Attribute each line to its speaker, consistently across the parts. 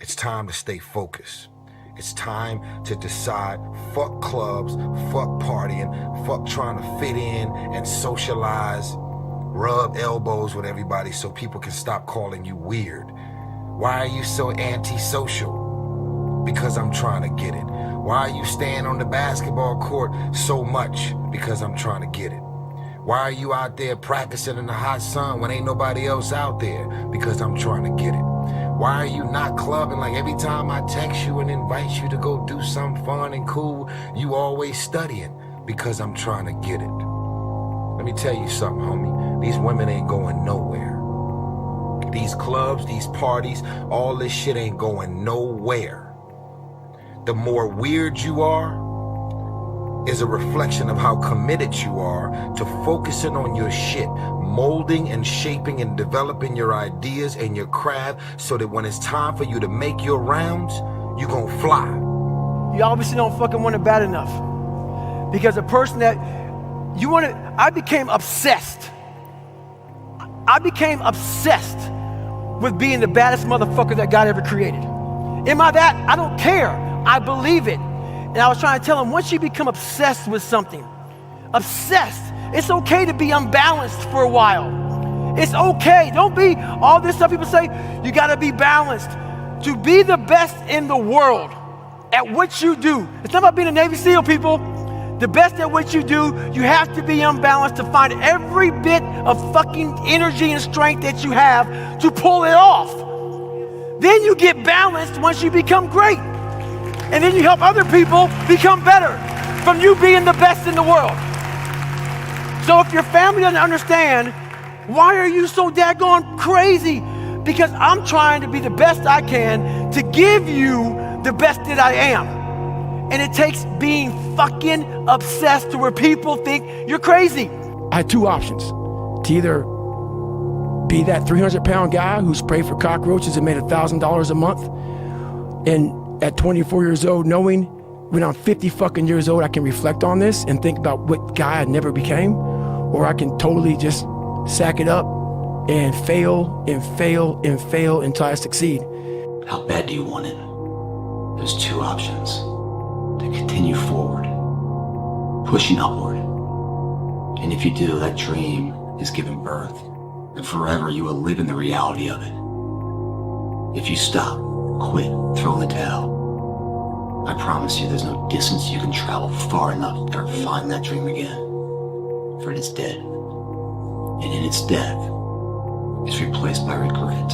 Speaker 1: It's time to stay focused. It's time to decide, fuck clubs, fuck partying, fuck trying to fit in and socialize, rub elbows with everybody so people can stop calling you weird. Why are you so antisocial? Because I'm trying to get it. Why are you staying on the basketball court so much? Because I'm trying to get it. Why are you out there practicing in the hot sun when ain't nobody else out there? Because I'm trying to get it. Why are you not clubbing? Like every time I text you and invite you to go do something fun and cool, you always studying. Because I'm trying to get it. Let me tell you something, homie. These women ain't going nowhere. These clubs, these parties, all this shit ain't going nowhere. The more weird you are is a reflection of how committed you are to focusing on your shit, molding and shaping and developing your ideas and your craft so that when it's time for you to make your rounds, you gon' fly.
Speaker 2: You obviously don't fucking want it bad enough. Because a person that you want to, I became obsessed. I became obsessed with being the baddest motherfucker that God ever created. Am I that? I don't care. I believe it. And I was trying to tell him, once you become obsessed with something, obsessed, it's okay to be unbalanced for a while. It's okay. Don't be all this stuff people say, you gotta be balanced. To be the best in the world at what you do, it's not about being a Navy SEAL, people. The best at what you do, you have to be unbalanced to find every bit of fucking energy and strength that you have to pull it off. Then you get balanced once you become great. And then you help other people become better from you being the best in the world. So if your family doesn't understand, why are you so daggone crazy? Because I'm trying to be the best I can to give you the best that I am. And it takes being fucking obsessed to where people think you're crazy.
Speaker 3: I had two options. To either be that 300-pound guy who sprayed for cockroaches and made $1,000 a month, and at 24 years old, knowing when I'm 50 fucking years old, I can reflect on this and think about what guy I never became, or I can totally just sack it up and fail and fail and fail until I succeed.
Speaker 4: How bad do you want it? There's two options. To continue forward, pushing upward. And if you do, that dream is given birth, and forever you will live in the reality of it. If you stop, quit, throw in the towel, I promise you there's no distance you can travel far enough to ever find that dream again. For it is dead. And in its death, it's replaced by regret.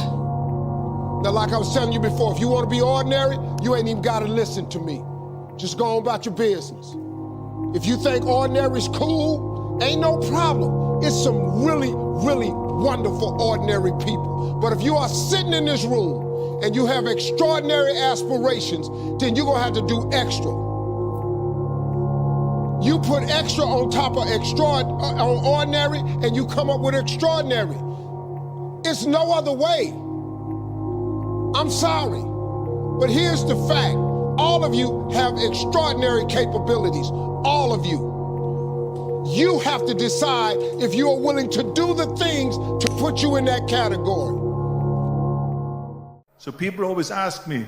Speaker 5: Now, like I was telling you before, if you want to be ordinary, you ain't even got to listen to me. Just go on about your business. If you think ordinary's cool, ain't no problem. It's some really, really wonderful ordinary people. But if you are sitting in this room and you have extraordinary aspirations, then you're gonna have to do extra. You put extra on top of on ordinary and you come up with extraordinary. It's no other way. I'm sorry, but here's the fact. All of you have extraordinary capabilities, all of you. You have to decide if you are willing to do the things to put you in that category.
Speaker 6: So people always ask me,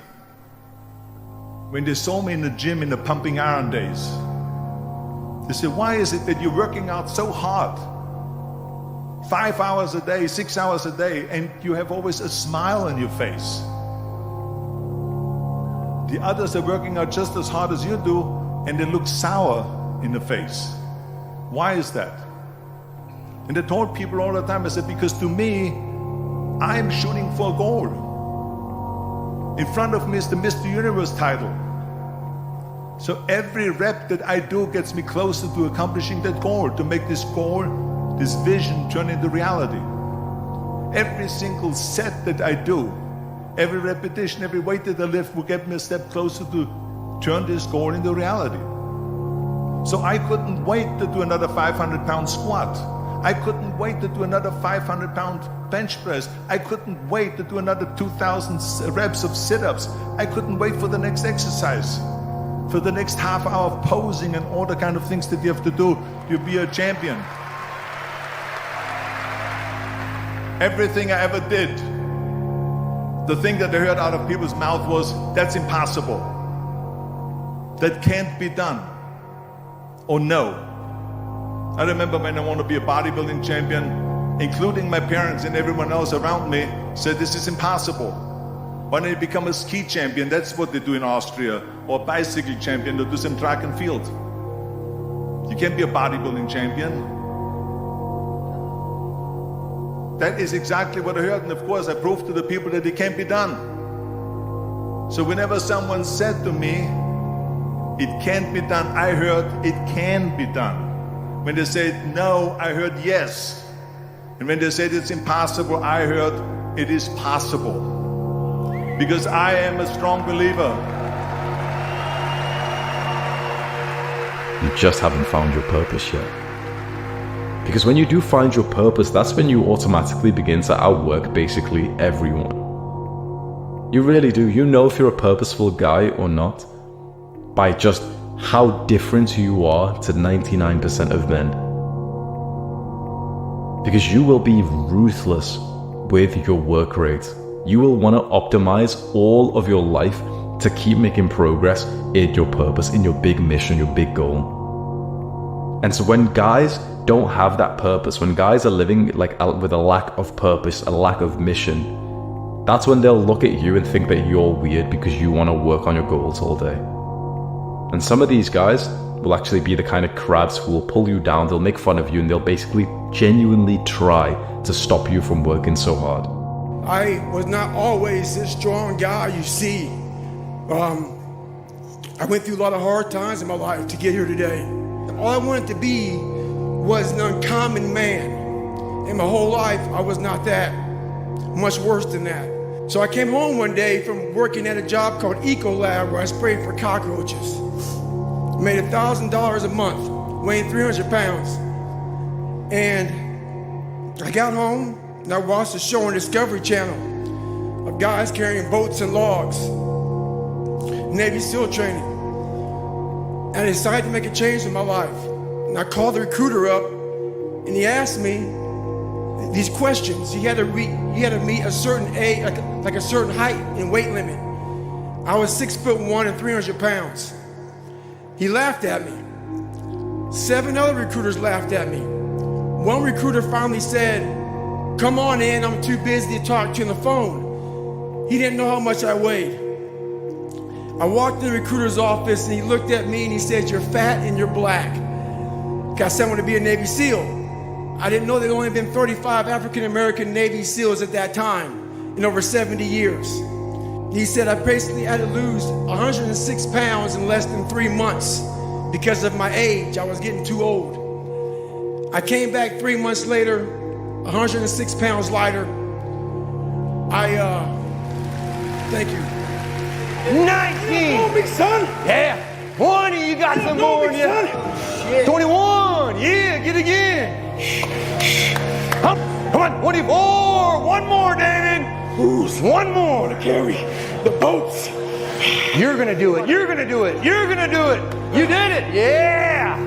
Speaker 6: when they saw me in the gym in the pumping iron days, they say, why is it that you're working out so hard? 5 hours a day, 6 hours a day, and you have always a smile on your face. The others are working out just as hard as you do, and they look sour in the face. Why is that? And I told people all the time, I said, because to me, I'm shooting for a goal. In front of me is the Mr. Universe title. So every rep that I do gets me closer to accomplishing that goal, to make this goal, this vision turn into reality. Every single set that I do, every repetition, every weight that I lift will get me a step closer to turn this goal into reality. So I couldn't wait to do another 500-pound squat. I couldn't wait to do another 500-pound bench press. I couldn't wait to do another 2,000 reps of sit-ups. I couldn't wait for the next exercise, for the next half hour of posing and all the kind of things that you have to do to be a champion. Everything I ever did the thing that I heard out of people's mouth was, that's impossible. That can't be done. Or no. I remember when I wanted to be a bodybuilding champion, including my parents and everyone else around me, said this is impossible. Why don't you become a ski champion? That's what they do in Austria. Or a bicycle champion, they do some track and field. You can't be a bodybuilding champion. That is exactly what I heard, and of course I proved to the people that it can't be done. So whenever someone said to me, it can't be done, I heard it can be done. When they said no, I heard yes. And when they said it's impossible, I heard it is possible. Because I am a strong believer.
Speaker 7: You just haven't found your purpose yet. Because when you do find your purpose, that's when you automatically begin to outwork basically everyone. You really do. You know if you're a purposeful guy or not by just how different you are to 99% of men. Because you will be ruthless with your work rate. You will want to optimize all of your life to keep making progress in your purpose, in your big mission, your big goal. And so when guys don't have that purpose, when guys are living like with a lack of purpose, a lack of mission, that's when they'll look at you and think that you're weird because you want to work on your goals all day. And some of these guys will actually be the kind of crabs who will pull you down, they'll make fun of you, and they'll basically genuinely try to stop you from working so hard.
Speaker 3: I was not always this strong guy you see. I went through a lot of hard times in my life to get here today. All I wanted to be was an uncommon man. In my whole life, I was not that. Much worse than that. So I came home one day from working at a job called Ecolab where I sprayed for cockroaches. Made $1,000 a month, weighing 300 pounds. And I got home and I watched a show on Discovery Channel of guys carrying boats and logs, Navy SEAL training. And I decided to make a change in my life. And I called the recruiter up and he asked me these questions. He had to meet a certain age, like a certain height and weight limit. I was 6'1" and 300 pounds. He laughed at me. 7 other recruiters laughed at me. One recruiter finally said, "Come on in, I'm too busy to talk to you on the phone." He didn't know how much I weighed. I walked in the recruiter's office and he looked at me and he said, "You're fat and you're black." I said I want to be a Navy SEAL. I didn't know there had only been 35 African-American Navy SEALs at that time in over 70 years. He said I basically had to lose 106 pounds in less than 3 months because of my age. I was getting too old. I came back 3 months later, 106 pounds lighter. Thank you.
Speaker 2: 19. On me, son. Yeah. 20, you got some more in you. 21, yeah, get again. Come on, 24. One more, David. One more to carry the boats. You're gonna do it. You're gonna do it. You're gonna do it. You did it. Yeah.